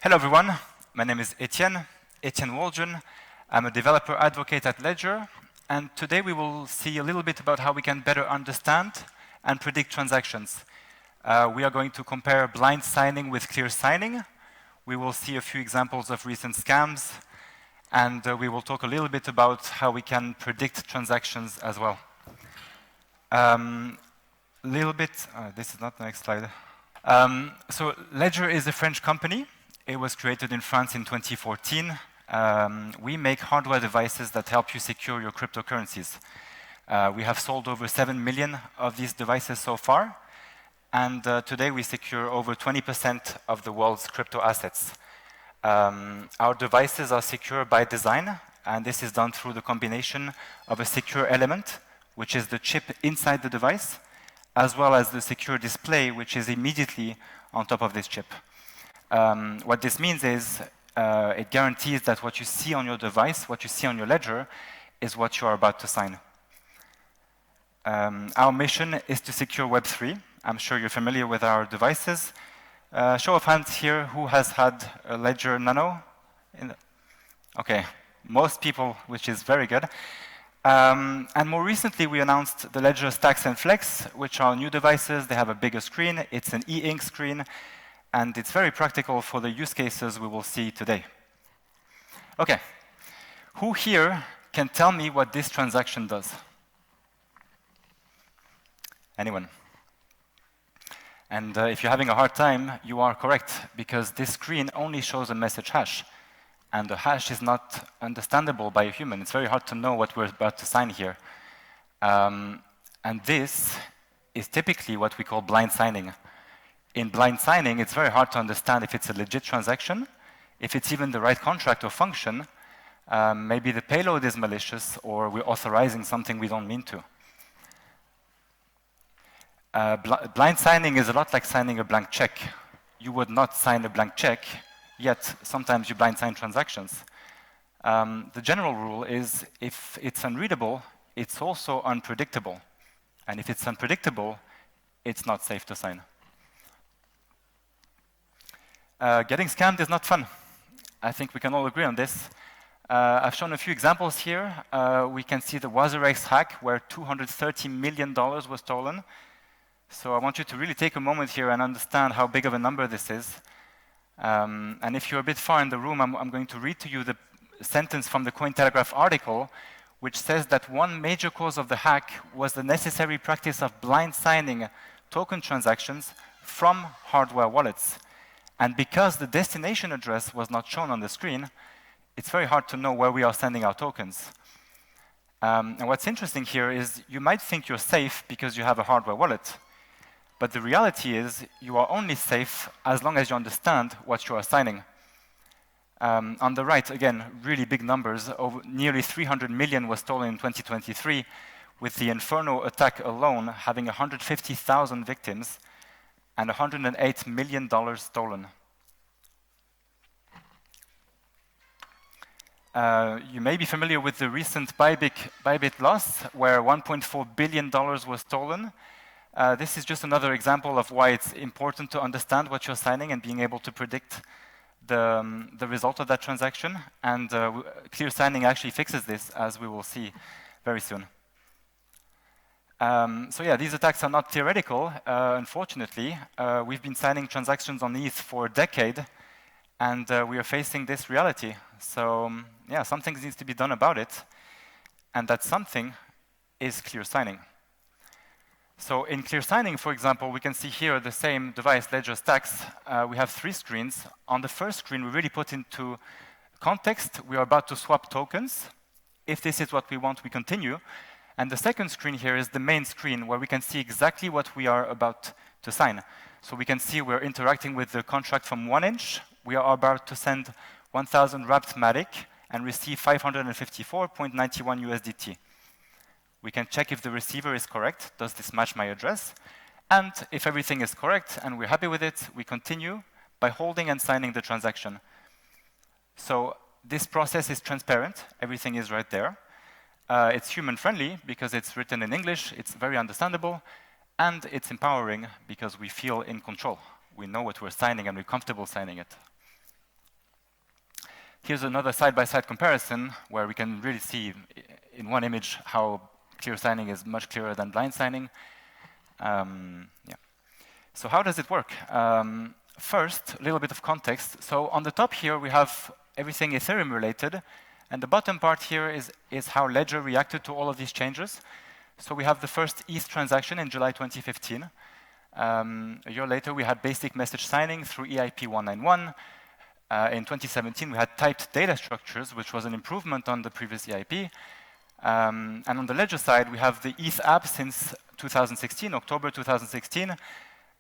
Hello everyone, my name is Etienne Waldron. I'm a developer advocate at Ledger, and today we will see a little bit about how we can better understand and predict transactions. We are going to compare blind signing with clear signing. We will see a few examples of recent scams, and we will talk a little bit about how we can predict transactions as well. This is not the next slide. So Ledger is a French company. It was created in France in 2014. We make hardware devices that help you secure your cryptocurrencies. We have sold over 7 million of these devices so far, and today we secure over 20% of the world's crypto assets. Our devices are secure by design, and this is done through the combination of a secure element, which is the chip inside the device, as well as the secure display, which is immediately on top of this chip. What this means is it guarantees that what you see on your device, what you see on your ledger, is what you are about to sign. Our mission is to secure Web3. I'm sure you're familiar with our devices. Show of hands here, who has had a Ledger Nano? Okay, most people, which is very good. And more recently, we announced the Ledger Stacks and Flex, which are new devices. They have a bigger screen. It's an e-ink screen. And it's very practical for the use cases we will see today. Okay, who here can tell me what this transaction does? Anyone? And if you're having a hard time, you are correct, because this screen only shows a message hash. And the hash is not understandable by a human. It's very hard to know what we're about to sign here. And this is typically what we call blind signing. In blind signing, it's very hard to understand if it's a legit transaction, if it's even the right contract or function. Maybe the payload is malicious, or we're authorizing something we don't mean to. Blind signing is a lot like signing a blank check. You would not sign a blank check, yet sometimes you blind sign transactions. The general rule is if it's unreadable, it's also unpredictable. And if it's unpredictable, it's not safe to sign. Getting scammed is not fun. I think we can all agree on this. I've shown a few examples here. We can see the WazirX hack, where $230 million was stolen. So I want you to really take a moment here and understand how big of a number this is. And if you're a bit far in the room, I'm going to read to you the sentence from the Cointelegraph article, which says that one major cause of the hack was the necessary practice of blind signing token transactions from hardware wallets. And because the destination address was not shown on the screen, it's very hard to know where we are sending our tokens. And what's interesting here is you might think you're safe because you have a hardware wallet. But the reality is you are only safe as long as you understand what you are signing. On the right, again, really big numbers. Nearly 300 million was stolen in 2023, with the Inferno attack alone having 150,000 victims and $108 million stolen. You may be familiar with the recent Bybit loss, where $1.4 billion was stolen. This is just another example of why it's important to understand what you're signing and being able to predict the result of that transaction. And clear signing actually fixes this, as we will see very soon. So yeah, these attacks are not theoretical, unfortunately. We've been signing transactions on ETH for a decade, and we are facing this reality. So yeah, something needs to be done about it, and that something is clear signing. So in clear signing, for example, we can see here the same device, Ledger Stacks. We have 3 screens. On the first screen, we really put into context, we are about to swap tokens. If this is what we want, we continue. And the second screen here is the main screen, where we can see exactly what we are about to sign. So we can see we're interacting with the contract from 1inch. We are about to send 1,000 wrapped Matic and receive 554.91 USDT. We can check if the receiver is correct. Does this match my address? And if everything is correct and we're happy with it, we continue by holding and signing the transaction. So this process is transparent. Everything is right there. It's human-friendly because it's written in English, it's very understandable, and it's empowering because we feel in control. We know what we're signing and we're comfortable signing it. Here's another side-by-side comparison where we can really see in one image how clear signing is much clearer than blind signing. Yeah. So how does it work? First, a little bit of context. So on the top here, we have everything Ethereum related. And the bottom part here is how Ledger reacted to all of these changes. So we have the first ETH transaction in July 2015. A year later, we had basic message signing through EIP 191. In 2017, we had typed data structures, which was an improvement on the previous EIP. And on the Ledger side, we have the ETH app since 2016, October 2016.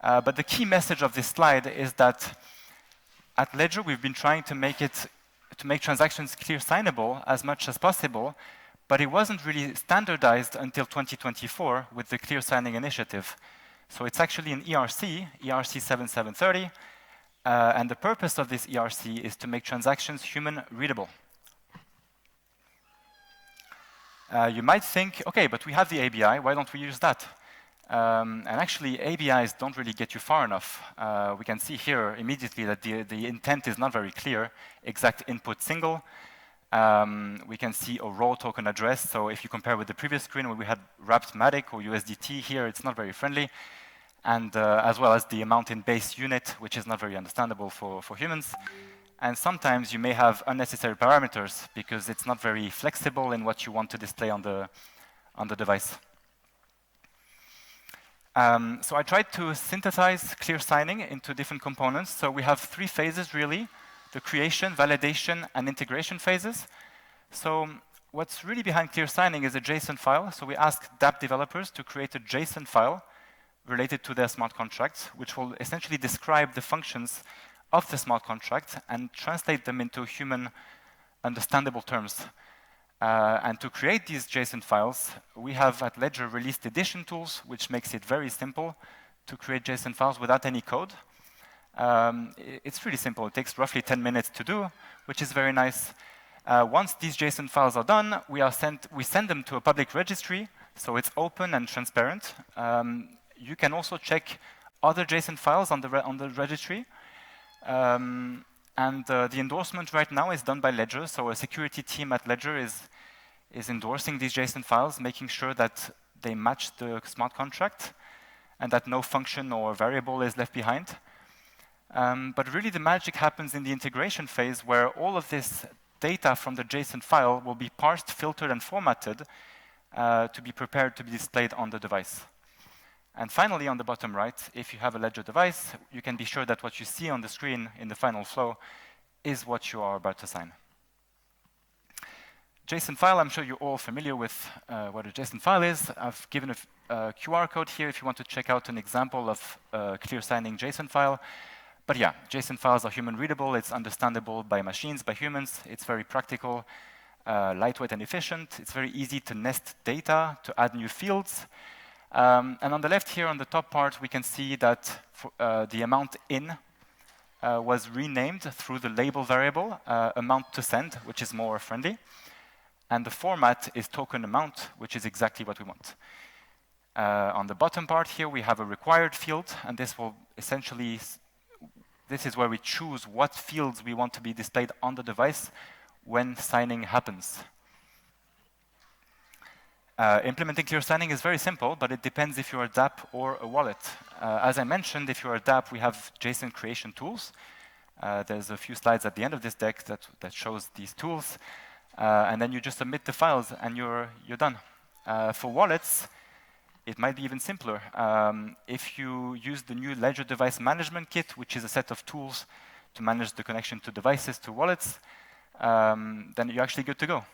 But the key message of this slide is that at Ledger, we've been trying to make transactions clear signable as much as possible, but it wasn't really standardized until 2024 with the clear signing initiative. So it's actually an ERC 7730, and the purpose of this ERC is to make transactions human readable. You might think, okay, but we have the ABI, why don't we use that? And actually, ABIs don't really get you far enough. We can see here immediately that the intent is not very clear. Exact input single. We can see a raw token address. So if you compare with the previous screen where we had wrapped MATIC or USDT, here it's not very friendly. And as well as the amount in base unit, which is not very understandable for humans. And sometimes you may have unnecessary parameters because it's not very flexible in what you want to display on the device. So I tried to synthesize clear signing into different components. So we have three phases, really: the creation, validation, and integration phases. So what's really behind clear signing is a JSON file. So we asked dApp developers to create a JSON file related to their smart contracts, which will essentially describe the functions of the smart contract and translate them into human understandable terms. And to create these JSON files, we have at Ledger released edition tools, which makes it very simple to create JSON files without any code. It's really simple. It takes roughly 10 minutes to do, which is very nice. Once these JSON files are done, we send them to a public registry, so it's open and transparent. You can also check other JSON files on the registry. And the endorsement right now is done by Ledger, so a security team at Ledger is endorsing these JSON files, making sure that they match the smart contract and that no function or variable is left behind. But really the magic happens in the integration phase, where all of this data from the JSON file will be parsed, filtered, and formatted to be prepared to be displayed on the device. And finally, on the bottom right, if you have a Ledger device, you can be sure that what you see on the screen in the final flow is what you are about to sign. JSON file, I'm sure you're all familiar with what a JSON file is. I've given a QR code here if you want to check out an example of a clear signing JSON file. But yeah, JSON files are human readable. It's understandable by machines, by humans. It's very practical, lightweight and efficient. It's very easy to nest data, to add new fields. And on the left here, on the top part, we can see that the amount in was renamed through the label variable, amount to send, which is more friendly. And the format is token amount, which is exactly what we want. On the bottom part here, we have a required field, and this will essentially, this is where we choose what fields we want to be displayed on the device when signing happens. Implementing clear signing is very simple, but it depends if you're a dApp or a wallet. As I mentioned, if you're a dApp, we have JSON creation tools. There's a few slides at the end of this deck that shows these tools. And then you just submit the files and you're done. For wallets, it might be even simpler. If you use the new Ledger Device Management Kit, which is a set of tools to manage the connection to devices, to wallets, then you're actually good to go.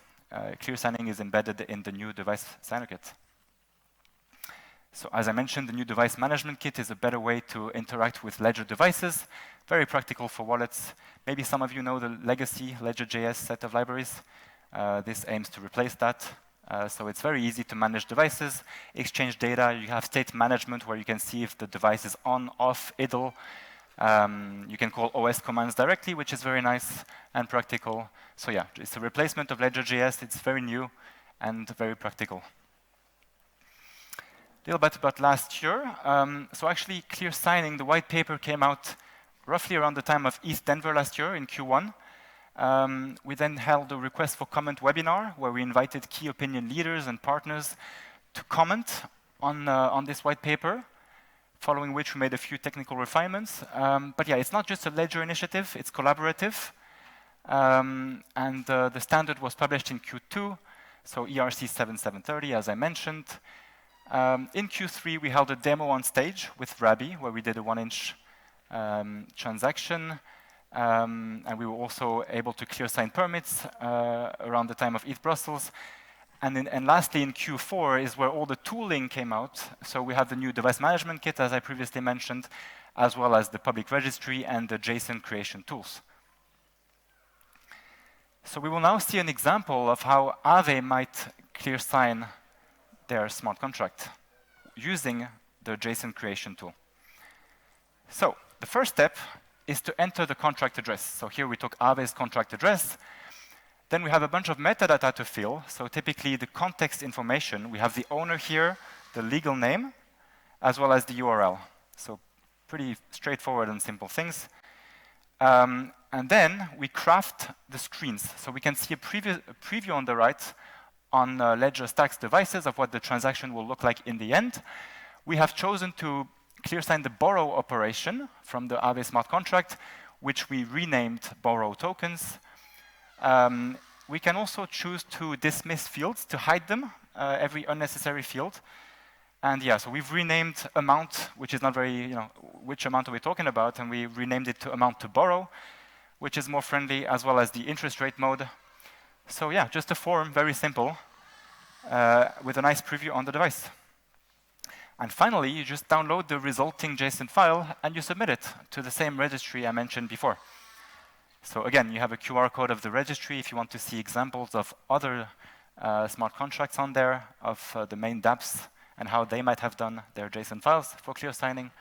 Clear signing is embedded in the new device signer kit. So as I mentioned, the new device management kit is a better way to interact with Ledger devices, very practical for wallets. Maybe some of you know the legacy Ledger.js set of libraries. This aims to replace that. So it's very easy to manage devices, exchange data. You have state management where you can see if the device is on, off, idle. You can call OS commands directly, which is very nice and practical. So yeah, it's a replacement of Ledger.js. It's very new and very practical. A little bit about last year. So actually, clear signing, the white paper came out roughly around the time of ETH Denver last year in Q1. We then held a request for comment webinar where we invited key opinion leaders and partners to comment on this white paper, following which we made a few technical refinements. But yeah, it's not just a Ledger initiative, it's collaborative. The standard was published in Q2, so ERC 7730, as I mentioned. In Q3, we held a demo on stage with Rabi, where we did a 1-inch transaction. And we were also able to clear sign permits around the time of ETH Brussels. And lastly, in Q4 is where all the tooling came out. So we have the new device management kit, as I previously mentioned, as well as the public registry and the JSON creation tools. So we will now see an example of how Aave might clear sign their smart contract using the JSON creation tool. So the first step is to enter the contract address. So here we took Aave's contract address. Then we have a bunch of metadata to fill. So typically the context information, we have the owner here, the legal name, as well as the URL. So pretty straightforward and simple things. And then we craft the screens. So we can see a preview on the right on Ledger Stack's devices of what the transaction will look like in the end. We have chosen to clear sign the borrow operation from the Aave smart contract, which we renamed borrow tokens. We can also choose to dismiss fields, to hide them, every unnecessary field. And yeah, so we've renamed amount, which is not very, which amount are we talking about? And we renamed it to amount to borrow, which is more friendly, as well as the interest rate mode. So yeah, just a form, very simple, with a nice preview on the device. And finally, you just download the resulting JSON file and you submit it to the same registry I mentioned before. So again, you have a QR code of the registry if you want to see examples of other smart contracts on there, of the main dApps and how they might have done their JSON files for clear signing.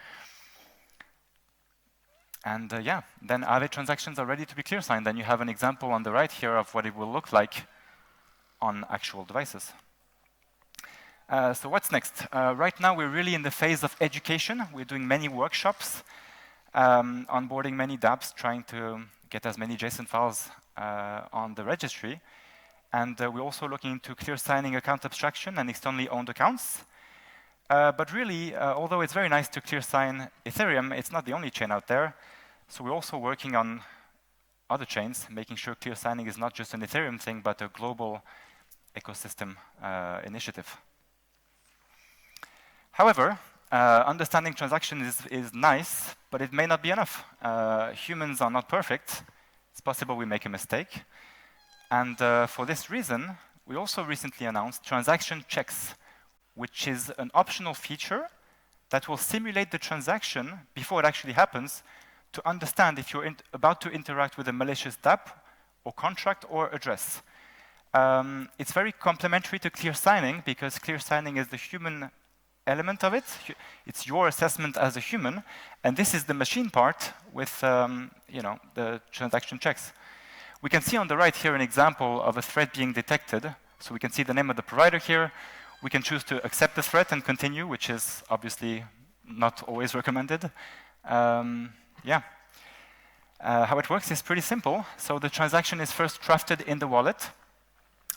And yeah, then Aave transactions are ready to be clear signed. Then you have an example on the right here of what it will look like on actual devices. So what's next? Right now, we're really in the phase of education. We're doing many workshops, onboarding many dApps, trying to get as many JSON files on the registry. And we're also looking into clear signing account abstraction and externally owned accounts. But really, although it's very nice to clear sign Ethereum, it's not the only chain out there. So we're also working on other chains, making sure clear signing is not just an Ethereum thing, but a global ecosystem initiative. However, understanding transactions is nice, but it may not be enough. Humans are not perfect. It's possible we make a mistake. And for this reason, we also recently announced transaction checks, which is an optional feature that will simulate the transaction before it actually happens to understand if you're about to interact with a malicious dApp or contract or address. It's very complementary to clear signing because clear signing is the human element of it. It's your assessment as a human, and this is the machine part with the transaction checks. We can see on the right here an example of a threat being detected. So we can see the name of the provider here. We can choose to accept the threat and continue, which is obviously not always recommended. How it works is pretty simple. So the transaction is first crafted in the wallet,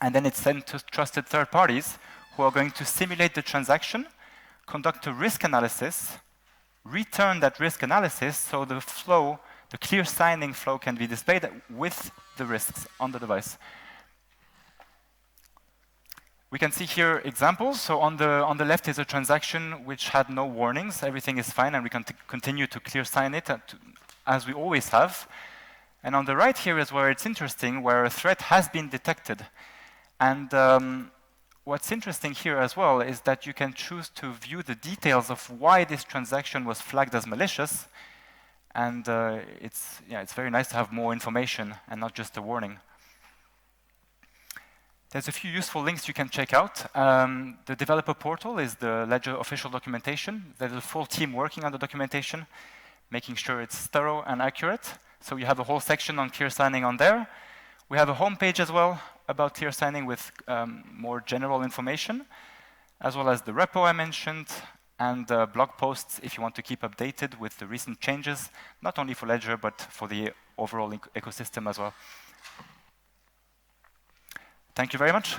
and then it's sent to trusted third parties who are going to simulate the transaction, conduct a risk analysis, return that risk analysis so the flow, the clear signing flow can be displayed with the risks on the device. We can see here examples. So on the left is a transaction which had no warnings. Everything is fine, and we can continue to clear sign it as we always have. And on the right here is where it's interesting, where a threat has been detected. And what's interesting here as well is that you can choose to view the details of why this transaction was flagged as malicious. And it's very nice to have more information and not just a warning. There's a few useful links you can check out. The developer portal is the Ledger official documentation. There's a full team working on the documentation, making sure it's thorough and accurate. So you have a whole section on clear signing on there. We have a homepage as well about clear signing with more general information, as well as the repo I mentioned, and blog posts if you want to keep updated with the recent changes, not only for Ledger, but for the overall ecosystem as well. Thank you very much.